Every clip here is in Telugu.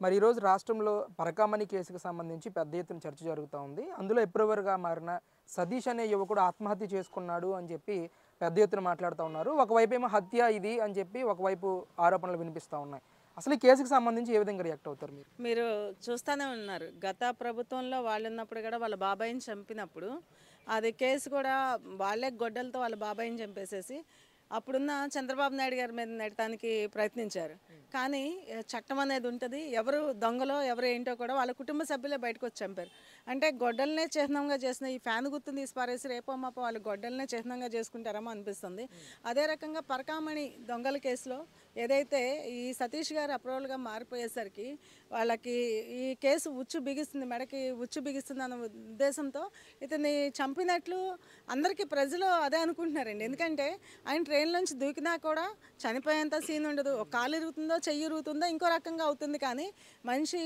మరి ఈరోజు రాష్ట్రంలో పరకామణి కేసుకు సంబంధించి పెద్ద ఎత్తున చర్చ జరుగుతూ ఉంది. అందులో ఎప్రూవర్‌గా మారిన సతీష్ అనే యువకుడు ఆత్మహత్య చేసుకున్నాడు అని చెప్పి పెద్ద ఎత్తున మాట్లాడుతా ఉన్నారు. ఒకవైపేమో హత్య ఇది అని చెప్పి ఒకవైపు ఆరోపణలు వినిపిస్తా ఉన్నాయి. అసలు ఈ కేసుకి సంబంధించి ఏ విధంగా రియాక్ట్ అవుతారు మీరు? మీరు చూస్తానే ఉన్నారు. గత ప్రభుత్వంలో వాళ్ళున్నప్పుడు కూడా వాళ్ళ బాబాయిని చంపినప్పుడు, అది కేసు కూడా వాళ్ళే గొడ్డలతో వాళ్ళ బాబాయిని చంపేసేసి, అప్పుడున్న చంద్రబాబు నాయుడు గారి మీద నెట్టడానికి ప్రయత్నించారు. కానీ చట్టం అనేది ఉంటుంది. ఎవరు దొంగలో ఎవరు ఏంటో కూడా వాళ్ళ కుటుంబ సభ్యులే బయటకు వచ్చి చంపారు. అంటే గొడ్డలనే చిహ్నంగా చేసిన ఈ ఫ్యాన్ గుర్తుని తీసి పారేసి రేపో మాపో వాళ్ళు గొడ్డలనే చిహ్నంగా చేసుకుంటారేమో అనిపిస్తుంది. అదే రకంగా పరకామణి దొంగల కేసులో ఏదైతే ఈ సతీష్ గారు అప్రూవల్గా మారిపోయేసరికి వాళ్ళకి ఈ కేసు ఉచ్చు బిగిస్తుంది, మెడకి ఉచ్చు బిగిస్తుంది అన్న ఉద్దేశంతో ఇతన్ని చంపినట్లు అందరికీ ప్రజలు అదే అనుకుంటున్నారండి. ఎందుకంటే ఆయన ట్రైన్లోంచి దూకినా కూడా చనిపోయేంత సీన్ ఉండదు. ఒక కాలు ఇరుగుతుందో చెయ్యి ఇరుగుతుందో ఇంకో రకంగా అవుతుంది, కానీ మనిషి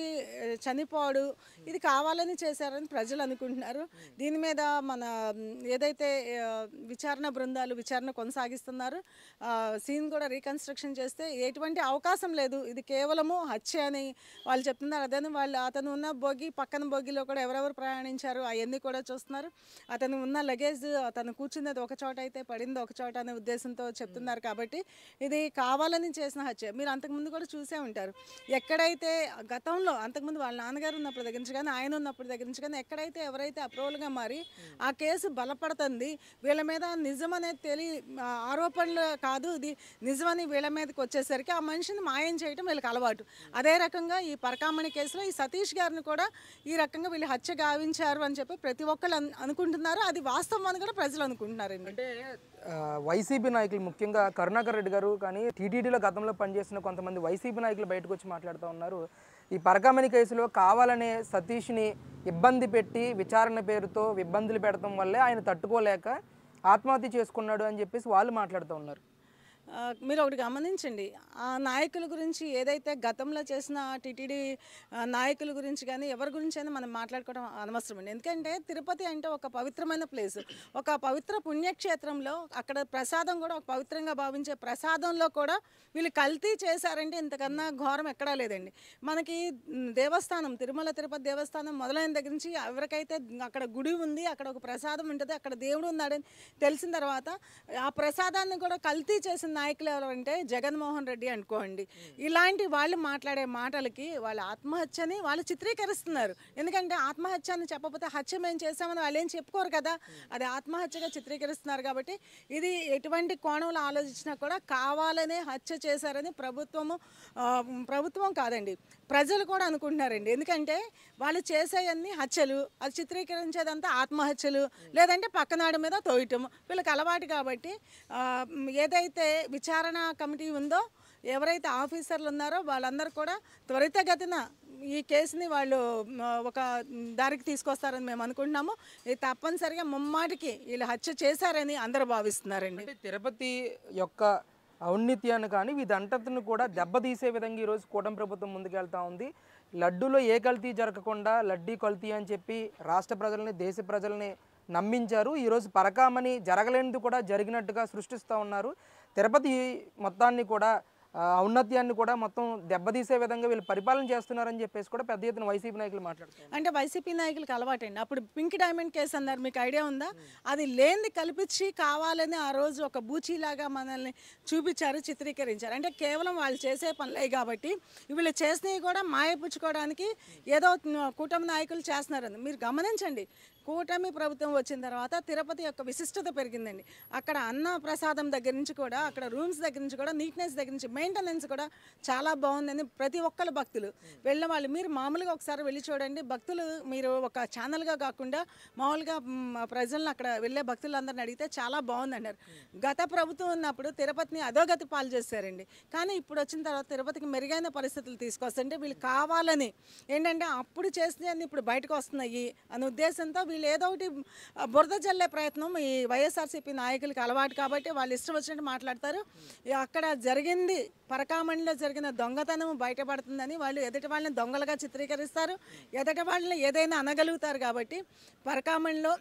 చనిపోడు. ఇది కావాలని చేశారని ప్రజలు అనుకుంటున్నారు. దీని మీద మన ఏదైతే విచారణ బృందాలు విచారణ కొనసాగిస్తున్నారు, సీన్ కూడా రీకన్స్ట్రక్షన్ చేస్తే ఎటువంటి అవకాశం లేదు, ఇది కేవలము హత్య అని వాళ్ళు చెప్తున్నారు. అదే వాళ్ళు అతను ఉన్న బోగి పక్కన బోగిలో కూడా ఎవరెవరు ప్రయాణించారు అవన్నీ కూడా చూస్తున్నారు. అతను ఉన్న లగేజ్ అతను కూర్చున్నది ఒక చోట అయితే పడింది ఒక చోట అనే ఉద్దేశంతో చెప్తున్నారు. కాబట్టి ఇది కావాలని చేసిన హత్య. మీరు అంతకుముందు కూడా చూసే ఉంటారు. ఎక్కడైతే గతంలో అంతకుముందు వాళ్ళ నాన్నగారు ఉన్నప్పుడు దగ్గర నుంచి కానీ ఆయన ఉన్నప్పుడు దగ్గర నుంచి కానీ ఎక్కడైతే ఎవరైతే అప్రూవల్గా మారి ఆ కేసు బలపడుతుంది, వీళ్ళ మీద నిజం అనేది ఆరోపణలు కాదు, ఇది నిజమని వీళ్ళ మీదకి వచ్చేసరికి ఆ మనిషిని మాయం చేయడం వీళ్ళకి అలవాటు. అదే రకంగా ఈ పరకామణి కేసులో ఈ సతీష్ గారిని కూడా ఈ రకంగా వీళ్ళు హత్య గావించారు అని చెప్పి ప్రతి ఒక్కళ్ళు అనుకుంటున్నారు. అది వాస్తవం అని కూడా ప్రజలు అనుకుంటున్నారండి. అంటే వైసీపీ నాయకులు ముఖ్యంగా కరుణాకర్ రెడ్డి గారు కానీ టీటీడీలో గతంలో పనిచేసిన కొంతమంది వైసీపీ నాయకులు బయటకు వచ్చి మాట్లాడుతూ ఉన్నారు. ఈ పరకామణి కేసులో కావాలనే సతీష్ని ఇబ్బంది పెట్టి విచారణ పేరుతో ఇబ్బందులు పెడతాం వల్లే ఆయన తట్టుకోలేక ఆత్మహత్య చేసుకున్నాడు అని చెప్పేసి వాళ్ళు మాట్లాడుతూ ఉన్నారు. మీరు ఒకటి గమనించండి, ఆ నాయకుల గురించి ఏదైతే గతంలో చేసిన టీటీడీ నాయకుల గురించి కానీ ఎవరి గురించి అయినా మనం మాట్లాడుకోవడం అనవసరం అండి. ఎందుకంటే తిరుపతి అంటే ఒక పవిత్రమైన ప్లేస్, ఒక పవిత్ర పుణ్యక్షేత్రంలో అక్కడ ప్రసాదం కూడా ఒక పవిత్రంగా భావించే ప్రసాదంలో కూడా వీళ్ళు కల్తీ చేశారంటే ఇంతకన్నా ఘోరం ఎక్కడా లేదండి. మనకి దేవస్థానం తిరుమల తిరుపతి దేవస్థానం మొదలైన దగ్గర నుంచి ఎవరికైతే అక్కడ గుడి ఉంది, అక్కడ ఒక ప్రసాదం ఉంటుంది, అక్కడ దేవుడు ఉన్నాడని తెలిసిన తర్వాత ఆ ప్రసాదాన్ని కూడా కల్తీ చేసిన నాయకులు ఎవరంటే జగన్మోహన్ రెడ్డి అనుకోండి. ఇలాంటి వాళ్ళు మాట్లాడే మాటలకి వాళ్ళ ఆత్మహత్యని వాళ్ళు చిత్రీకరిస్తున్నారు. ఎందుకంటే ఆత్మహత్య అని చెప్పకపోతే హత్య మేము చేసామని వాళ్ళు ఏం చెప్పుకోరు కదా, అది ఆత్మహత్యగా చిత్రీకరిస్తున్నారు. కాబట్టి ఇది ఎటువంటి కోణంలో ఆలోచించినా కూడా కావాలనే హత్య చేశారని ప్రభుత్వం కాదండి ప్రజలు కూడా అనుకుంటున్నారండి. ఎందుకంటే వాళ్ళు చేసేవన్నీ హత్యలు, అది చిత్రీకరించేదంతా ఆత్మహత్యలు, లేదంటే పక్కనాడు మీద తోయటం వీళ్ళకి అలవాటు. కాబట్టి ఏదైతే విచారణ కమిటీ ఉందో, ఎవరైతే ఆఫీసర్లు ఉన్నారో వాళ్ళందరూ కూడా త్వరితగతిన ఈ కేసుని వాళ్ళు ఒక దారికి తీసుకొస్తారని మేము అనుకుంటున్నాము. ఇది తప్పనిసరిగా ముమ్మాటికి వీళ్ళు హత్య చేశారని అందరూ భావిస్తున్నారండి. అంటే తిరుపతి యొక్క ఔన్నత్యాన్ని కానీ వీటంతటిని కూడా దెబ్బతీసే విధంగా ఈరోజు కూటమి ప్రభుత్వం ముందుకెళ్తా ఉంది. లడ్డూలో ఏ కల్తీ జరగకుండా లడ్డీ కల్తీ అని చెప్పి రాష్ట్ర ప్రజల్ని దేశ ప్రజల్ని నమ్మించారు. ఈరోజు పరకామణి జరగలేనిది కూడా జరిగినట్టుగా సృష్టిస్తూ ఉన్నారు. తిరుపతి మొత్తాన్ని కూడా ఔన్నత్యాన్ని కూడా మొత్తం దెబ్బతీసే విధంగా వీళ్ళు పరిపాలన చేస్తున్నారని చెప్పేసి కూడా పెద్ద ఎత్తున వైసీపీ నాయకులు మాట్లాడుతున్నారు. అంటే వైసీపీ నాయకులకు అలవాటండి. అప్పుడు పింక్ డైమండ్ కేసు అన్నారు, మీకు ఐడియా ఉందా? అది లేనిది కల్పించి కావాలని ఆ రోజు ఒక బూచీలాగా మనల్ని చూపించారు, చిత్రీకరించారు. అంటే కేవలం వాళ్ళు చేసే పనులే కాబట్టి వీళ్ళు చేసినవి కూడా మాయపుచ్చుకోవడానికి ఏదో కూటమి నాయకులు చేస్తున్నారని మీరు గమనించండి. కూటమి ప్రభుత్వం వచ్చిన తర్వాత తిరుపతి యొక్క విశిష్టత పెరిగిందండి. అక్కడ అన్న ప్రసాదం దగ్గర నుంచి కూడా, అక్కడ రూమ్స్ దగ్గర నుంచి కూడా, నీట్నెస్ దగ్గర నుంచి మెయింటెనెన్స్ కూడా చాలా బాగుందని ప్రతి ఒక్కరు భక్తులు వెళ్ళిన వాళ్ళు మీరు మామూలుగా ఒకసారి వెళ్ళి చూడండి. భక్తులు మీరు ఒక ఛానల్గా కాకుండా మామూలుగా ప్రజలను అక్కడ వెళ్ళే భక్తులందరిని అడిగితే చాలా బాగుందన్నారు. గత ప్రభుత్వం ఉన్నప్పుడు తిరుపతిని అధోగతి పాలు చేశారండి. కానీ ఇప్పుడు వచ్చిన తర్వాత తిరుపతికి మెరుగైన పరిస్థితులు తీసుకొస్తుంటే వీళ్ళు కావాలని ఏంటంటే అప్పుడు చేసినవన్నీ ఇప్పుడు బయటకు వస్తున్నాయి అనే ఉద్దేశంతో వీళ్ళు ఏదో ఒకటి బురద జల్లే ప్రయత్నం ఈ వైఎస్ఆర్సీపీ నాయకులకి అలవాటు కాబట్టి వాళ్ళు ఇష్టం వచ్చినట్టు మాట్లాడతారు. అక్కడ జరిగింది పరకామణిలో జరిగిన దొంగతనం బయటపడుతుందని వాళ్ళు ఎదుటి వాళ్ళని దొంగలుగా చిత్రీకరిస్తారు, ఎదుటి వాళ్ళని ఏదైనా అనగలుగుతారు. కాబట్టి పరకామణిలో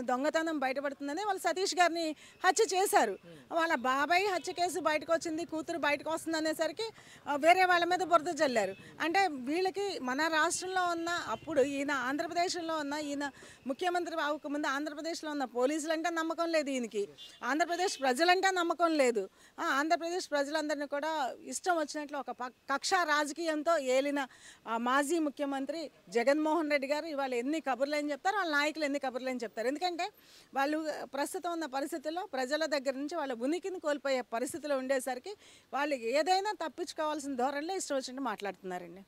దొంగతనం బయటపడుతుందని వాళ్ళు సతీష్ గారిని హత్య చేశారు. వాళ్ళ బాబాయ్ హత్య కేసు బయటకు వచ్చింది, కూతురు బయటకు వస్తుంది అనేసరికి వేరే వాళ్ళ మీద బురద జల్లారు. అంటే వీళ్ళకి మన రాష్ట్రంలో ఉన్న అప్పుడు ఈయన ఆంధ్రప్రదేశ్లో ఉన్న ఈయన ముఖ్యమంత్రి అవ్వకముందు ఆంధ్రప్రదేశ్లో ఉన్న పోలీసులంటే నమ్మకం లేదు, ఈయనకి ఆంధ్రప్రదేశ్ ప్రజలంటే నమ్మకం లేదు. ఆంధ్రప్రదేశ్ ప్రజలందరినీ కూడా ఇష్టం వచ్చినట్లు ఒక కక్షా రాజకీయంతో ఏలిన మాజీ ముఖ్యమంత్రి జగన్మోహన్ రెడ్డి గారు ఇవాళ ఎన్ని కబుర్లు అని చెప్తారు, వాళ్ళ నాయకులు ఎన్ని కబుర్లు అని చెప్తారు. ఎందుకంటే వాళ్ళు ప్రస్తుతం ఉన్న పరిస్థితుల్లో ప్రజల దగ్గర నుంచి వాళ్ళ ఉనికిని కోల్పోయే పరిస్థితిలో ఉండేసరికి వాళ్ళు ఏదైనా తప్పించుకోవాల్సిన ధోరణిలో ఇష్టం వచ్చినట్టు మాట్లాడుతున్నారండి.